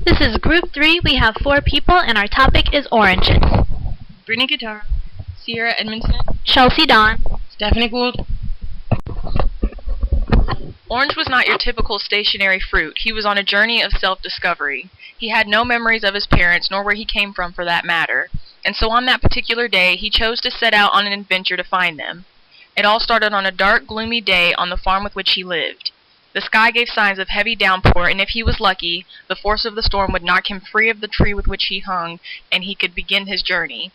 This is Group 3. We have 4 people, and our topic is oranges. Brittany Guitar, Sierra Edmondson, Chelsea Dawn. Stephanie Gould. Orange was not your typical stationary fruit. He was on a journey of self-discovery. He had no memories of his parents, nor where he came from for that matter. And so on that particular day, he chose to set out on an adventure to find them. It all started on a dark, gloomy day on the farm with which he lived. The sky gave signs of heavy downpour, and if he was lucky, the force of the storm would knock him free of the tree with which he hung, and he could begin his journey.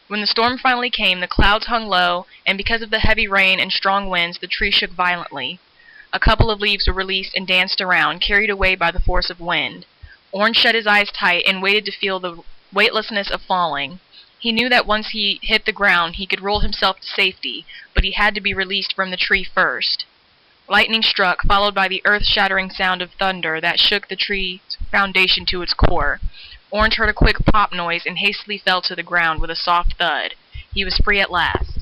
When the storm finally came, the clouds hung low, and because of the heavy rain and strong winds, the tree shook violently. A couple of leaves were released and danced around, carried away by the force of wind. Orange shut his eyes tight and waited to feel the weightlessness of falling. He knew that once he hit the ground, he could roll himself to safety, but he had to be released from the tree first. Lightning struck, followed by the earth-shattering sound of thunder that shook the tree's foundation to its core. Orange heard a quick pop noise and hastily fell to the ground with a soft thud. He was free at last.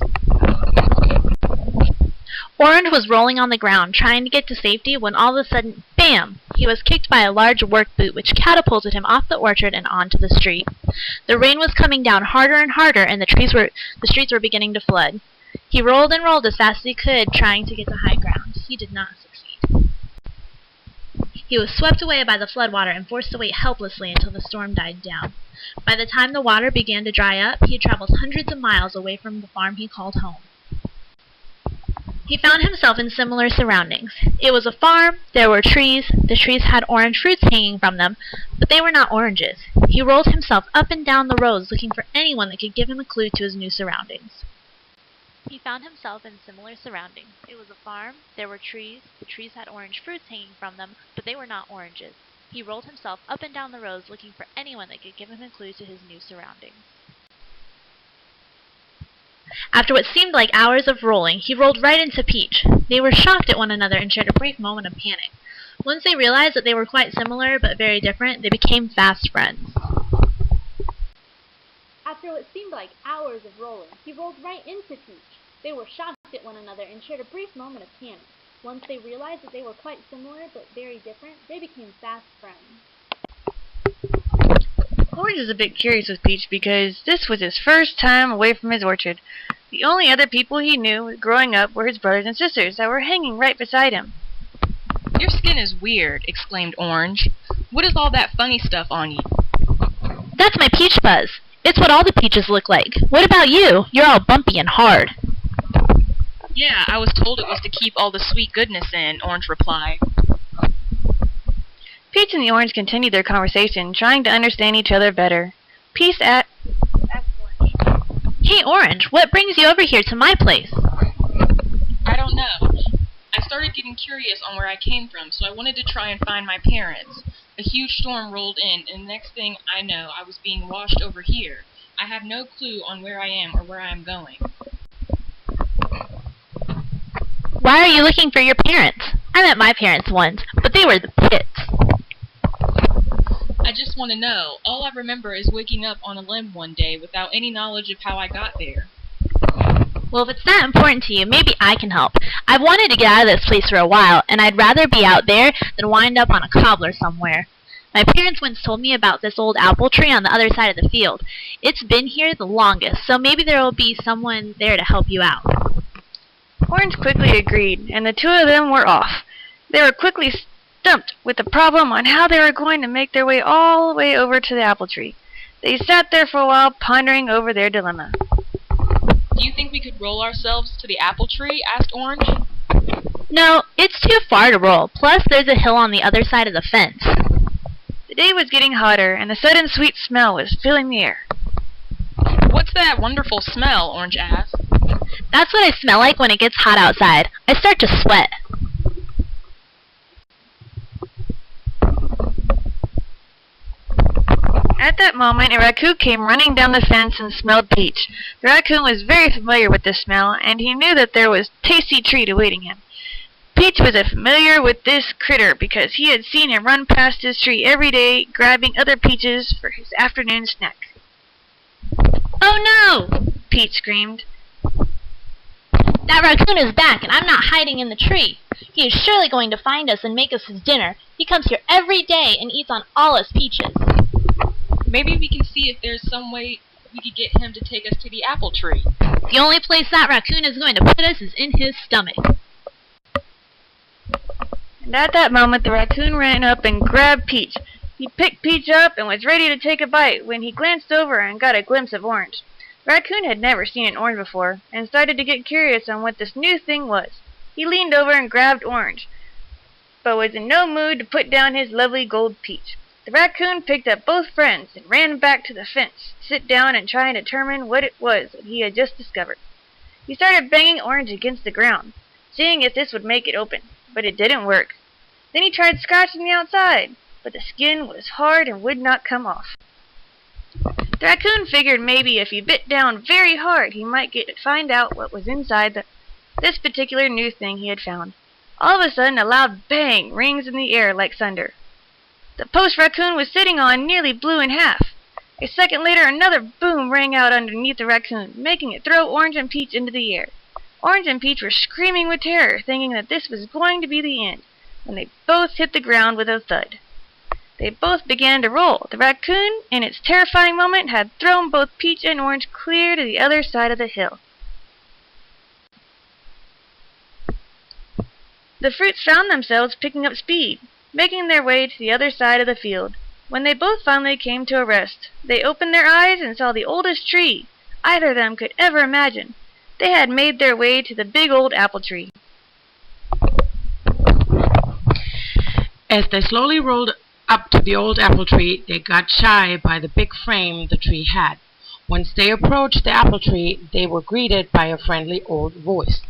Orange was rolling on the ground, trying to get to safety, when all of a sudden, bam! He was kicked by a large work boot, which catapulted him off the orchard and onto the street. The rain was coming down harder and harder, and the streets were beginning to flood. He rolled and rolled as fast as he could, trying to get to high ground. He did not succeed. He was swept away by the floodwater and forced to wait helplessly until the storm died down. By the time the water began to dry up, he had traveled hundreds of miles away from the farm he called home. He found himself in similar surroundings. It was a farm, there were trees, the trees had orange fruits hanging from them, but they were not oranges. He rolled himself up and down the roads looking for anyone that could give him a clue to his new surroundings. He found himself in similar surroundings. It was a farm, there were trees, the trees had orange fruits hanging from them, but they were not oranges. He rolled himself up and down the roads looking for anyone that could give him a clue to his new surroundings. After what seemed like hours of rolling, he rolled right into Peach. They were shocked at one another and shared a brief moment of panic. Once they realized that they were quite similar but very different, they became fast friends. After what seemed like hours of rolling, he rolled right into Peach. They were shocked at one another and shared a brief moment of panic. Once they realized that they were quite similar but very different, they became fast friends. Orange was a bit curious with Peach because this was his first time away from his orchard. The only other people he knew growing up were his brothers and sisters that were hanging right beside him. Your skin is weird, exclaimed Orange. What is all that funny stuff on you? That's my peach fuzz. It's what all the peaches look like. What about you? You're all bumpy and hard. Yeah, I was told it was to keep all the sweet goodness in, Orange replied. Peach and the Orange continued their conversation, trying to understand each other better. Peace asked Orange, Hey Orange, what brings you over here to my place? I don't know. I started getting curious on where I came from, so I wanted to try and find my parents. A huge storm rolled in, and the next thing I know, I was being washed over here. I have no clue on where I am or where I am going. Why are you looking for your parents? I met my parents once, but they were the pits. I just want to know. All I remember is waking up on a limb one day without any knowledge of how I got there. Well, if it's that important to you, maybe I can help. I've wanted to get out of this place for a while, and I'd rather be out there than wind up on a cobbler somewhere. My parents once told me about this old apple tree on the other side of the field. It's been here the longest, so maybe there will be someone there to help you out. Orange quickly agreed, and the two of them were off. They were quickly stumped with the problem on how they were going to make their way all the way over to the apple tree. They sat there for a while, pondering over their dilemma. Do you think we could roll ourselves to the apple tree? Asked Orange. No, it's too far to roll. Plus, there's a hill on the other side of the fence. The day was getting hotter, and the sudden sweet smell was filling the air. What's that wonderful smell? Orange asked. That's what I smell like when it gets hot outside. I start to sweat. At that moment, a raccoon came running down the fence and smelled Peach. The raccoon was very familiar with the smell, and he knew that there was a tasty treat awaiting him. Peach was familiar with this critter because he had seen him run past his tree every day, grabbing other peaches for his afternoon snack. Oh no! Peach screamed. That raccoon is back, and I'm not hiding in the tree. He is surely going to find us and make us his dinner. He comes here every day and eats on all us peaches. Maybe we can see if there's some way we could get him to take us to the apple tree. The only place that raccoon is going to put us is in his stomach. And at that moment, the raccoon ran up and grabbed Peach. He picked Peach up and was ready to take a bite when he glanced over and got a glimpse of Orange. The raccoon had never seen an orange before and started to get curious on what this new thing was. He leaned over and grabbed Orange, but was in no mood to put down his lovely gold Peach. The raccoon picked up both friends and ran back to the fence, to sit down and try and determine what it was that he had just discovered. He started banging Orange against the ground, seeing if this would make it open, but it didn't work. Then he tried scratching the outside, but the skin was hard and would not come off. The raccoon figured maybe if he bit down very hard he might find out what was inside this particular new thing he had found. All of a sudden a loud bang rings in the air like thunder. The post raccoon was sitting on nearly blew in half. A second later another boom rang out underneath the raccoon, making it throw Orange and Peach into the air. Orange and Peach were screaming with terror, thinking that this was going to be the end, when they both hit the ground with a thud. They both began to roll. The raccoon, in its terrifying moment, had thrown both Peach and Orange clear to the other side of the hill. The fruits found themselves picking up speed, making their way to the other side of the field. When they both finally came to a rest, they opened their eyes and saw the oldest tree either of them could ever imagine. They had made their way to the big old apple tree. As they slowly rolled up to the old apple tree, they got shy by the big frame the tree had. Once they approached the apple tree, they were greeted by a friendly old voice.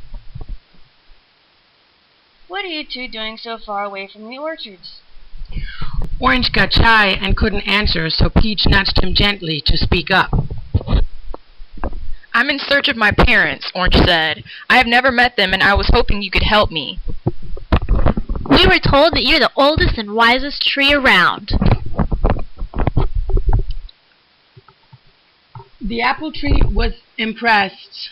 What are you two doing so far away from the orchards? Orange got shy and couldn't answer, so Peach nudged him gently to speak up. I'm in search of my parents, Orange said. I have never met them and I was hoping you could help me. We were told that you're the oldest and wisest tree around. The apple tree was impressed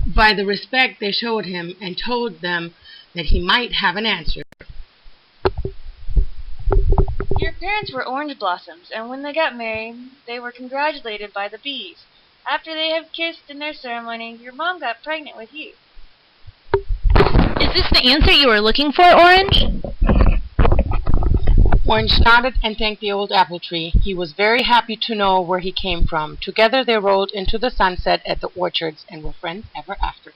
by the respect they showed him and told them that he might have an answer. Your parents were orange blossoms, and when they got married, they were congratulated by the bees. After they had kissed in their ceremony, your mom got pregnant with you. Is this the answer you were looking for, Orange? Orange nodded and thanked the old apple tree. He was very happy to know where he came from. Together they rolled into the sunset at the orchards and were friends ever after.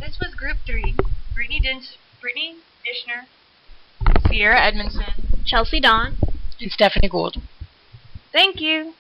This was Group 3. Brittany Dishner, Sierra Edmondson. Chelsea Dawn. And Stephanie Gould. Thank you.